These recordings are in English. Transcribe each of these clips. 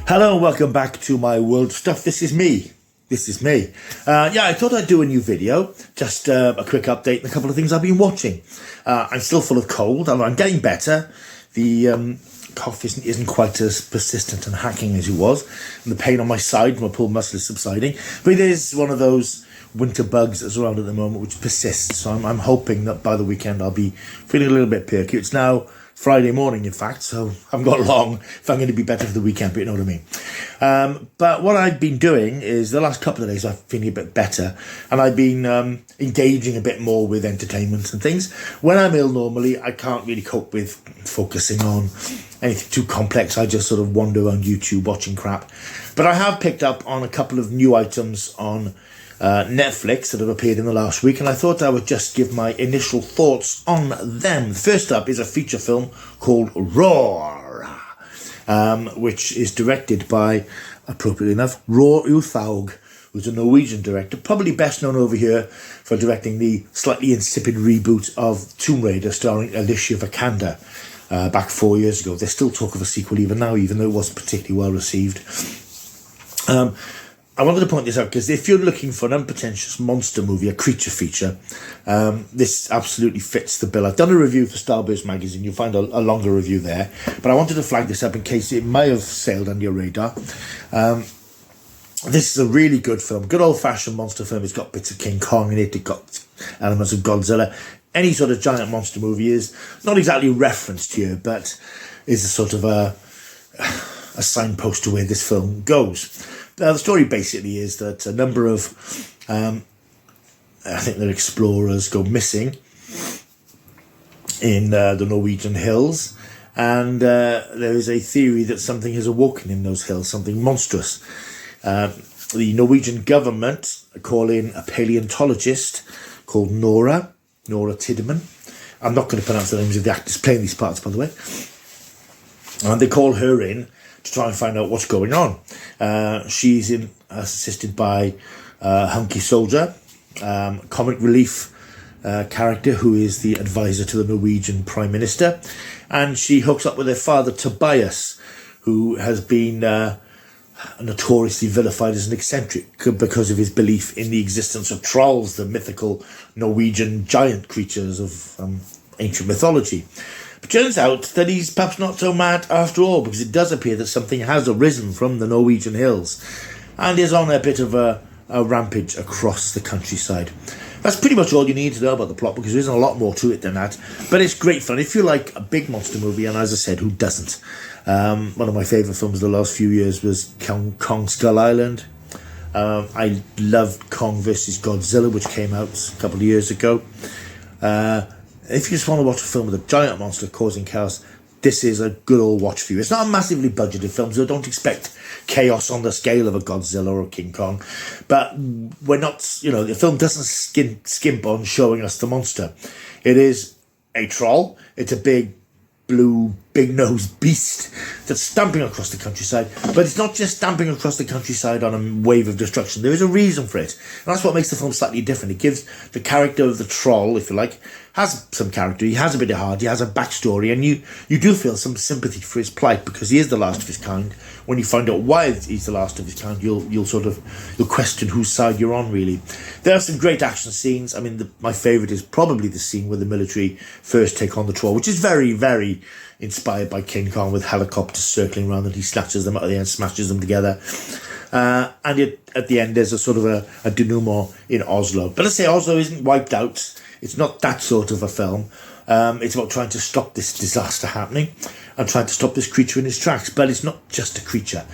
Hello and welcome back to my world stuff. This is me. I thought I'd do a new video, just a quick update and a couple of things I've been watching. I'm still full of cold, and I'm getting better. The cough isn't quite as persistent and hacking as it was, and the pain on my side, my pulled muscle is subsiding. But it is one of those winter bugs that's around at the moment which persists. So I'm hoping that by the weekend I'll be feeling a little bit perky. It's now Friday morning, in fact, so I haven't got long if I'm going to be better for the weekend, but you know what I mean. But what I've been doing is the last couple of days I'm feeling a bit better, and I've been engaging a bit more with entertainment and things. When I'm ill normally, I can't really cope with focusing on anything too complex. I just sort of wander around YouTube watching crap. But I have picked up on a couple of new items on Netflix that have appeared in the last week, and I thought I would just give my initial thoughts on them. First up is a feature film called Roar, which is directed by, appropriately enough, Roar Uthaug, who's a Norwegian director, probably best known over here for directing the slightly insipid reboot of Tomb Raider starring Alicia Vikander back 4 years ago. There's still talk of a sequel even now, even though it wasn't particularly well received. I wanted to point this out because if you're looking for an unpretentious monster movie, a creature feature, this absolutely fits the bill. I've done a review for Starburst magazine. You'll find a longer review there. But I wanted to flag this up in case it may have sailed under your radar. This is a really good film. Good old-fashioned monster film. It's got bits of King Kong in it. It's got elements of Godzilla. Any sort of giant monster movie is not exactly referenced here, but is a sort of a signpost to where this film goes. The story basically is that a number of, I think they're explorers, go missing in the Norwegian hills, and there is a theory that something has awoken in those hills, something monstrous. The Norwegian government call in a paleontologist called Nora Tidman. I'm not going to pronounce the names of the actors playing these parts, by the way. And they call her in to try and find out what's going on. She's assisted by Hunky Soldier, comic relief character who is the advisor to the Norwegian Prime Minister, and she hooks up with her father Tobias, who has been notoriously vilified as an eccentric because of his belief in the existence of trolls, the mythical Norwegian giant creatures of ancient mythology. It turns out that he's perhaps not so mad after all, because it does appear that something has arisen from the Norwegian hills and is on a bit of a rampage across the countryside. That's pretty much all you need to know about the plot, because there isn't a lot more to it than that. But it's great fun if you like a big monster movie, and as I said, who doesn't? One of my favourite films of the last few years was Kong Skull Island. I loved Kong vs. Godzilla, which came out a couple of years ago. If you just want to watch a film with a giant monster causing chaos, this is a good old watch for you. It's not a massively budgeted film, so don't expect chaos on the scale of a Godzilla or a King Kong. But we're not, the film doesn't skimp on showing us the monster. It is a troll. It's a big, blue, big-nosed beast that's stamping across the countryside. But it's not just stamping across the countryside on a wave of destruction. There is a reason for it. And that's what makes the film slightly different. It gives the character of the troll, if you like, has some character. He has a bit of heart. He has a backstory. And you do feel some sympathy for his plight, because he is the last of his kind. When you find out why he's the last of his kind, you'll question whose side you're on, really. There are some great action scenes. I mean, my favourite is probably the scene where the military first take on the troll, which is very, very inspired by King Kong, with helicopters circling around, and he snatches them out of the end, smashes them together. And at the end, there's a sort of a denouement in Oslo. But let's say Oslo isn't wiped out. It's not that sort of a film. It's about trying to stop this disaster happening and trying to stop this creature in its tracks. But it's not just a creature.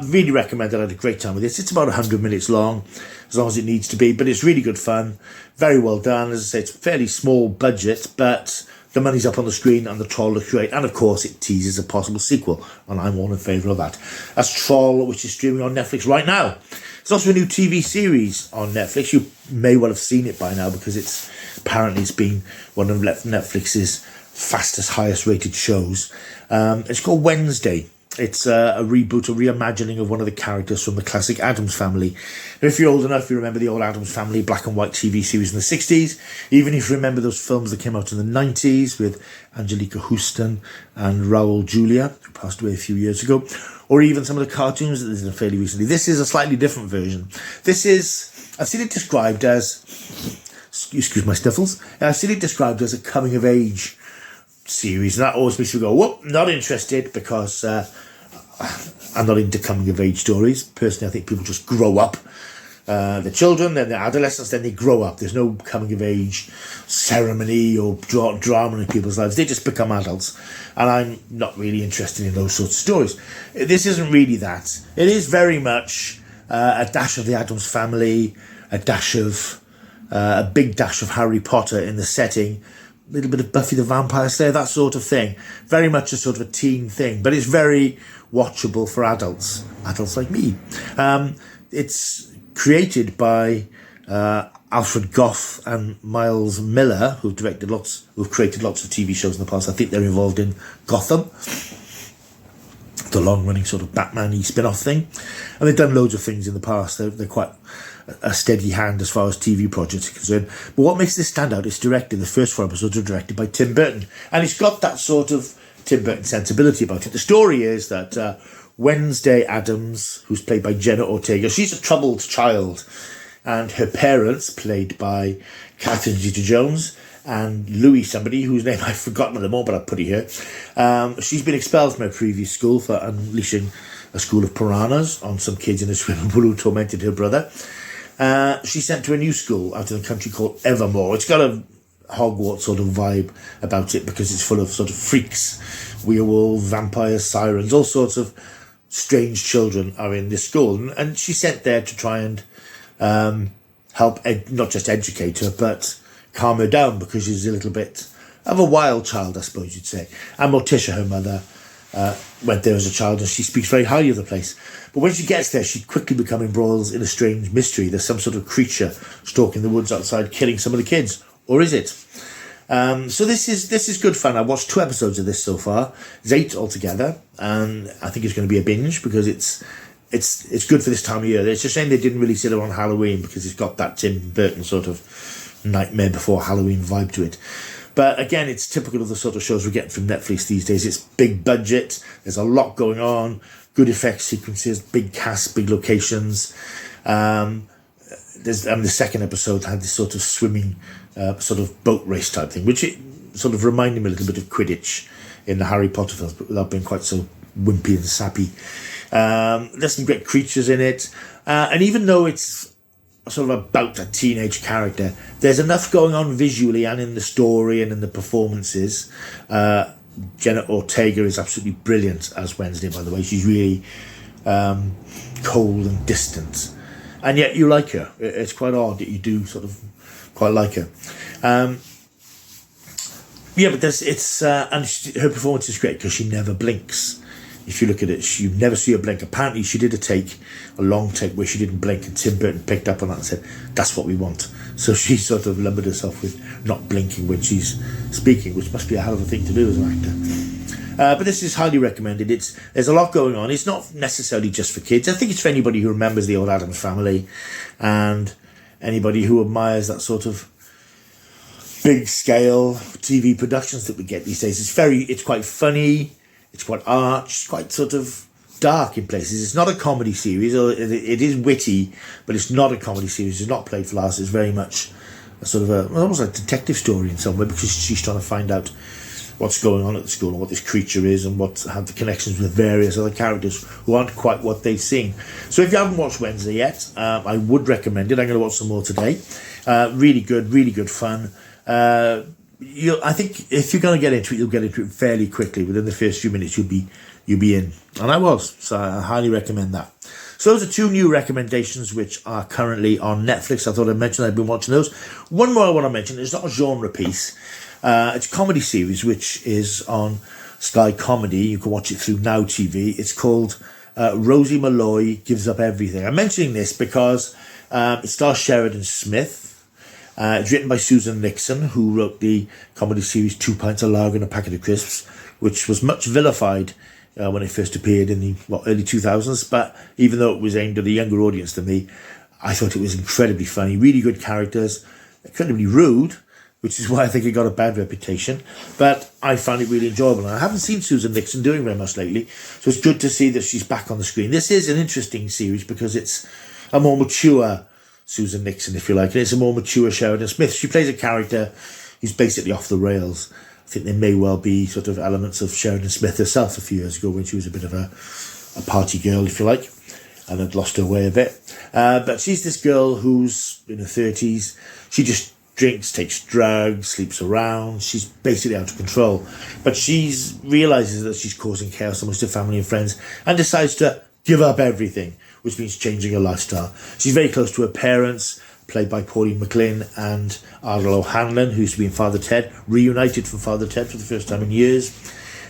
Really recommend it. I had a great time with this. It's about 100 minutes long, as long as it needs to be. But it's really good fun. Very well done. As I say, it's fairly small budget, but the money's up on the screen and the troll looks great. And of course, it teases a possible sequel, and I'm all in favour of that. That's Troll, which is streaming on Netflix right now. There's also a new TV series on Netflix. You may well have seen it by now, because it's been one of Netflix's fastest, highest rated shows. It's called Wednesday. It's a reboot, a reimagining of one of the characters from the classic Addams Family. And if you're old enough, you remember the old Addams Family black and white TV series in the 60s. Even if you remember those films that came out in the 90s with Angelica Houston and Raul Julia, who passed away a few years ago. Or even some of the cartoons that they did fairly recently. This is a slightly different version. I've seen it described as, excuse my sniffles, I've seen it described as a coming of age series. And that always makes me go, whoop, not interested, because I'm not into coming of age stories. Personally, I think people just grow up. They're children, then they're adolescents, then they grow up. There's no coming of age ceremony or drama in people's lives. They just become adults. And I'm not really interested in those sorts of stories. This isn't really that. It is very much a dash of the Addams Family, a big dash of Harry Potter in the setting, a little bit of Buffy the Vampire Slayer, that sort of thing. Very much a sort of a teen thing, but it's very watchable for adults like me. It's created by Alfred Gough and Miles Miller, who've created lots of TV shows in the past. I think they're involved in Gotham, the long-running sort of Batman-y spin-off thing. And they've done loads of things in the past. They're quite a steady hand as far as TV projects are concerned. But what makes this stand out is the first 4 episodes are directed by Tim Burton. And it's got that sort of Tim Burton sensibility about it. The story is that Wednesday Addams, who's played by Jenna Ortega, she's a troubled child. And her parents, played by Catherine Zeta-Jones, and Louis somebody, whose name I've forgotten at the moment, but I'll put it here. She's been expelled from her previous school for unleashing a school of piranhas on some kids in a swimming pool who tormented her brother. She's sent to a new school out in a country called Evermore. It's got a Hogwarts sort of vibe about it because it's full of sort of freaks, werewolves, vampires, sirens, all sorts of strange children are in this school. And she's sent there to try and help, not just educate her, but calm her down because she's a little bit of a wild child, I suppose you'd say. And Morticia, her mother, went there as a child, and she speaks very highly of the place. But when she gets there, she quickly becomes embroiled in a strange mystery. There's some sort of creature stalking the woods outside, killing some of the kids. Or is it? So this is good fun. I watched 2 episodes of this so far. There's 8 altogether, and I think it's going to be a binge because it's good for this time of year. It's a shame they didn't release it on Halloween because it's got that Tim Burton sort of Nightmare Before Halloween vibe to it. But again, it's typical of the sort of shows we're getting from Netflix these days. It's big budget. There's a lot going on. Good effect sequences, big cast, big locations. The second episode had this sort of swimming, sort of boat race type thing, which it sort of reminded me a little bit of Quidditch in the Harry Potter films, but without being quite so wimpy and sappy. There's some great creatures in it. And even though it's sort of about a teenage character, there's enough going on visually and in the story and in the performances. Jenna Ortega is absolutely brilliant as Wednesday, by the way. She's really cold and distant, and yet you like her. It's quite odd that you do sort of quite like her. But her performance is great because she never blinks. If you look at it, you never see her blink. Apparently she did a long take where she didn't blink, and Tim Burton picked up on that and said, that's what we want. So she sort of lumbered herself with not blinking when she's speaking, which must be a hell of a thing to do as an actor. But this is highly recommended. There's a lot going on. It's not necessarily just for kids. I think it's for anybody who remembers the old Addams Family and anybody who admires that sort of big scale TV productions that we get these days. It's quite funny. It's quite arch, quite sort of dark in places. It's not a comedy series, or it is witty, but it's not a comedy series. It's not played for laughs. It's very much a sort of almost like a detective story in some way, because she's trying to find out what's going on at the school and what this creature is and have the connections with various other characters who aren't quite what they've seen. So if you haven't watched Wednesday yet, I would recommend it. I'm going to watch some more today. Really good fun. I think if you're going to get into it, you'll get into it fairly quickly. Within the first few minutes, you'll be in. And I was, so I highly recommend that. So those are 2 new recommendations which are currently on Netflix. I thought I'd mention I've been watching those. One more I want to mention. It's not a genre piece. It's a comedy series which is on Sky Comedy. You can watch it through Now TV. It's called Rosie Malloy Gives Up Everything. I'm mentioning this because it stars Sheridan Smith. It's written by Susan Nixon, who wrote the comedy series 2 Pints of Lager and a Packet of Crisps, which was much vilified when it first appeared in the early 2000s. But even though it was aimed at a younger audience than me, I thought it was incredibly funny. Really good characters, incredibly rude, which is why I think it got a bad reputation. But I found it really enjoyable. And I haven't seen Susan Nixon doing very much lately, so it's good to see that she's back on the screen. This is an interesting series because it's a more mature Susan Nixon, if you like, and it's a more mature Sheridan Smith. She plays a character who's basically off the rails. I think there may well be sort of elements of Sheridan Smith herself a few years ago when she was a bit of a party girl, if you like, and had lost her way a bit. But she's this girl who's in her 30s. She just drinks, takes drugs, sleeps around. She's basically out of control. But she realises that she's causing chaos amongst her family and friends and decides to give up everything, which means changing her lifestyle. She's very close to her parents, played by Pauline McLynn and Ardal O'Hanlon, who used to be in Father Ted, reunited from Father Ted for the first time in years.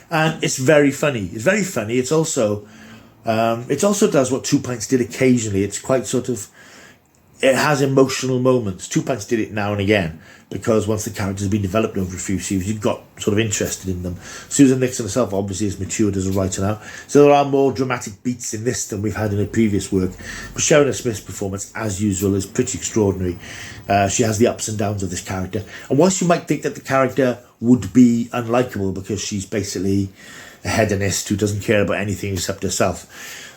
And it's very funny. It's very funny. It also does what Two Pints did occasionally. It's quite sort of, it has emotional moments. Two Pints did it now and again, because once the characters have been developed over a few series, you've got sort of interested in them. Susan Nixon herself obviously has matured as a writer now, so there are more dramatic beats in this than we've had in her previous work. But Sheridan Smith's performance, as usual, is pretty extraordinary. She has the ups and downs of this character, and whilst you might think that the character would be unlikable because she's basically a hedonist who doesn't care about anything except herself,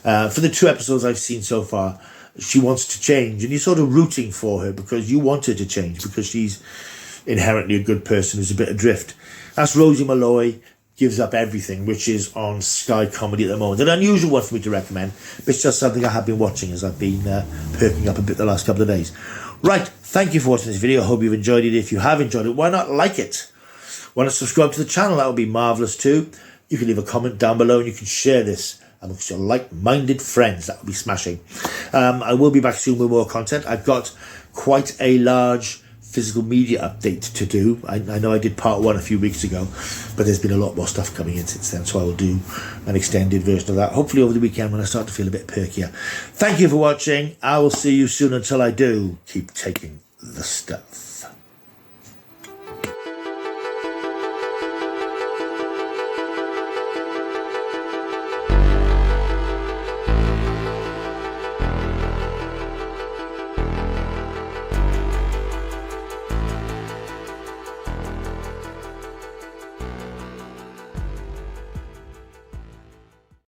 for the 2 episodes I've seen so far, she wants to change, and you're sort of rooting for her because you want her to change, because she's inherently a good person who's a bit adrift. That's Rosie Malloy Gives Up Everything, which is on Sky Comedy at the moment. An unusual one for me to recommend, but it's just something I have been watching as I've been perking up a bit the last couple of days. Right, thank you for watching this video. I hope you've enjoyed it. If you have enjoyed it, why not like it? Want to subscribe to the channel? That would be marvellous too. You can leave a comment down below, and you can share this amongst your like-minded friends. That would be smashing. I will be back soon with more content. I've got quite a large physical media update to do. I know I did part 1 a few weeks ago, but there's been a lot more stuff coming in since then, so I will do an extended version of that, hopefully over the weekend when I start to feel a bit perkier. Thank you for watching. I will see you soon. Until I do, keep taking the stuff.